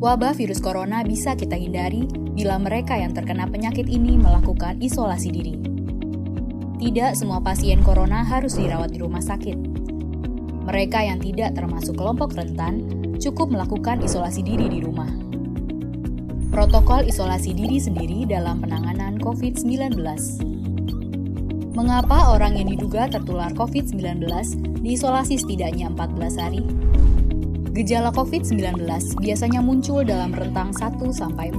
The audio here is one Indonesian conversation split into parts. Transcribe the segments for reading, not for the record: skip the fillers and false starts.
Wabah virus corona bisa kita hindari bila mereka yang terkena penyakit ini melakukan isolasi diri. Tidak semua pasien corona harus dirawat di rumah sakit. Mereka yang tidak termasuk kelompok rentan cukup melakukan isolasi diri di rumah. Protokol isolasi diri sendiri dalam penanganan COVID-19. Mengapa orang yang diduga tertular COVID-19 diisolasi setidaknya 14 hari? Gejala COVID-19 biasanya muncul dalam rentang 1-14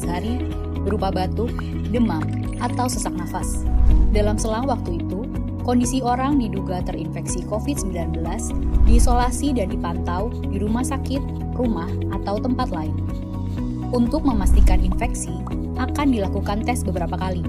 hari berupa batuk, demam, atau sesak nafas. Dalam selang waktu itu, kondisi orang diduga terinfeksi COVID-19 diisolasi dan dipantau di rumah sakit, rumah, atau tempat lain. Untuk memastikan infeksi, akan dilakukan tes beberapa kali.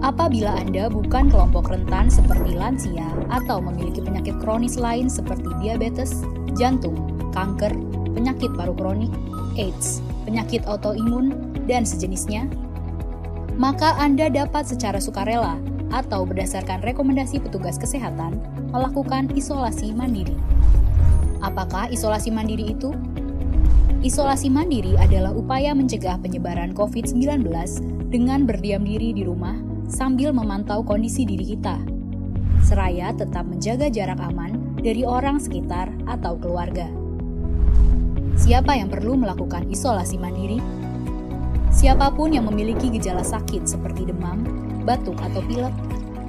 Apabila Anda bukan kelompok rentan seperti lansia atau memiliki penyakit kronis lain seperti diabetes, jantung, kanker, penyakit paru kronik, AIDS, penyakit autoimun, dan sejenisnya, maka Anda dapat secara sukarela atau berdasarkan rekomendasi petugas kesehatan melakukan isolasi mandiri. Apakah isolasi mandiri itu? Isolasi mandiri adalah upaya mencegah penyebaran COVID-19 dengan berdiam diri di rumah sambil memantau kondisi diri kita, seraya tetap menjaga jarak aman dari orang sekitar atau keluarga. Siapa yang perlu melakukan isolasi mandiri? Siapapun yang memiliki gejala sakit seperti demam, batuk atau pilek,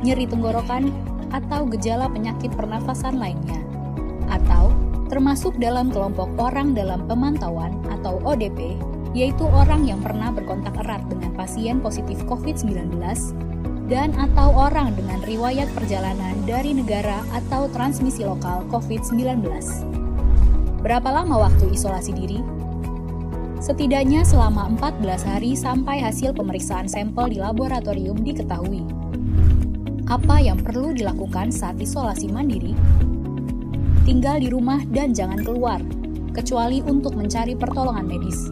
nyeri tenggorokan, atau gejala penyakit pernafasan lainnya, atau termasuk dalam kelompok orang dalam pemantauan atau ODP, yaitu orang yang pernah berkontak erat dengan pasien positif COVID-19 dan atau orang dengan riwayat perjalanan dari negara atau transmisi lokal COVID-19. Berapa lama waktu isolasi diri? Setidaknya selama 14 hari sampai hasil pemeriksaan sampel di laboratorium diketahui. Apa yang perlu dilakukan saat isolasi mandiri? Tinggal di rumah dan jangan keluar, kecuali untuk mencari pertolongan medis.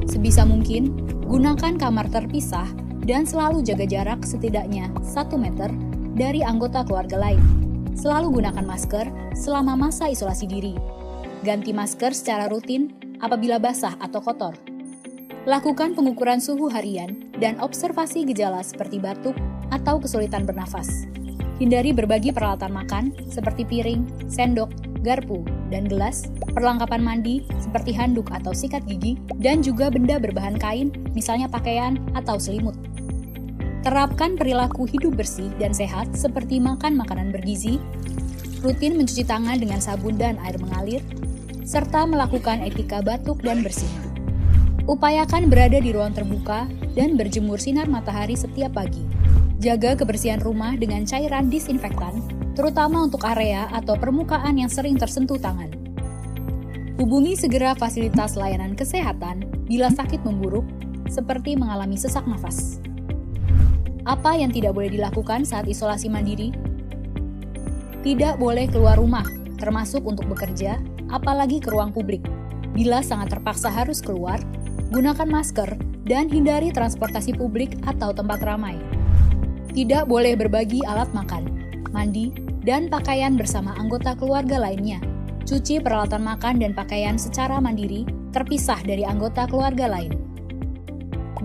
Sebisa mungkin, gunakan kamar terpisah dan selalu jaga jarak setidaknya 1 meter dari anggota keluarga lain. Selalu gunakan masker selama masa isolasi diri. Ganti masker secara rutin apabila basah atau kotor. Lakukan pengukuran suhu harian dan observasi gejala seperti batuk atau kesulitan bernafas. Hindari berbagi peralatan makan seperti piring, sendok, garpu, dan gelas, perlengkapan mandi seperti handuk atau sikat gigi, dan juga benda berbahan kain, misalnya pakaian atau selimut. Terapkan perilaku hidup bersih dan sehat seperti makan makanan bergizi, rutin mencuci tangan dengan sabun dan air mengalir, serta melakukan etika batuk dan bersih. Upayakan berada di ruang terbuka dan berjemur sinar matahari setiap pagi. Jaga kebersihan rumah dengan cairan disinfektan, terutama untuk area atau permukaan yang sering tersentuh tangan. Hubungi segera fasilitas layanan kesehatan bila sakit memburuk, seperti mengalami sesak nafas. Apa yang tidak boleh dilakukan saat isolasi mandiri? Tidak boleh keluar rumah, termasuk untuk bekerja, apalagi ke ruang publik. Bila sangat terpaksa harus keluar, gunakan masker dan hindari transportasi publik atau tempat ramai. Tidak boleh berbagi alat makan, mandi, dan pakaian bersama anggota keluarga lainnya. Cuci peralatan makan dan pakaian secara mandiri, terpisah dari anggota keluarga lain.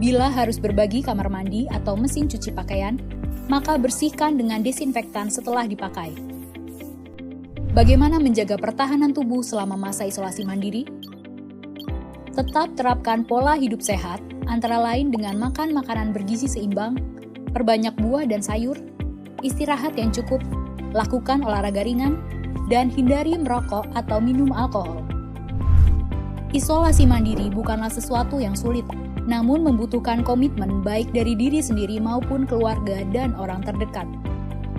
Bila harus berbagi kamar mandi atau mesin cuci pakaian, maka bersihkan dengan desinfektan setelah dipakai. Bagaimana menjaga pertahanan tubuh selama masa isolasi mandiri? Tetap terapkan pola hidup sehat, antara lain dengan makan makanan bergizi seimbang, perbanyak buah dan sayur, istirahat yang cukup, lakukan olahraga ringan, dan hindari merokok atau minum alkohol. Isolasi mandiri bukanlah sesuatu yang sulit, namun membutuhkan komitmen baik dari diri sendiri maupun keluarga dan orang terdekat.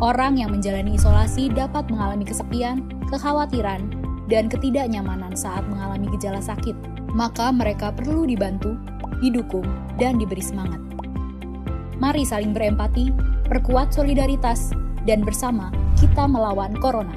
Orang yang menjalani isolasi dapat mengalami kesepian, kekhawatiran, dan ketidaknyamanan saat mengalami gejala sakit. Maka mereka perlu dibantu, didukung, dan diberi semangat. Mari saling berempati, perkuat solidaritas, dan bersama kita melawan corona.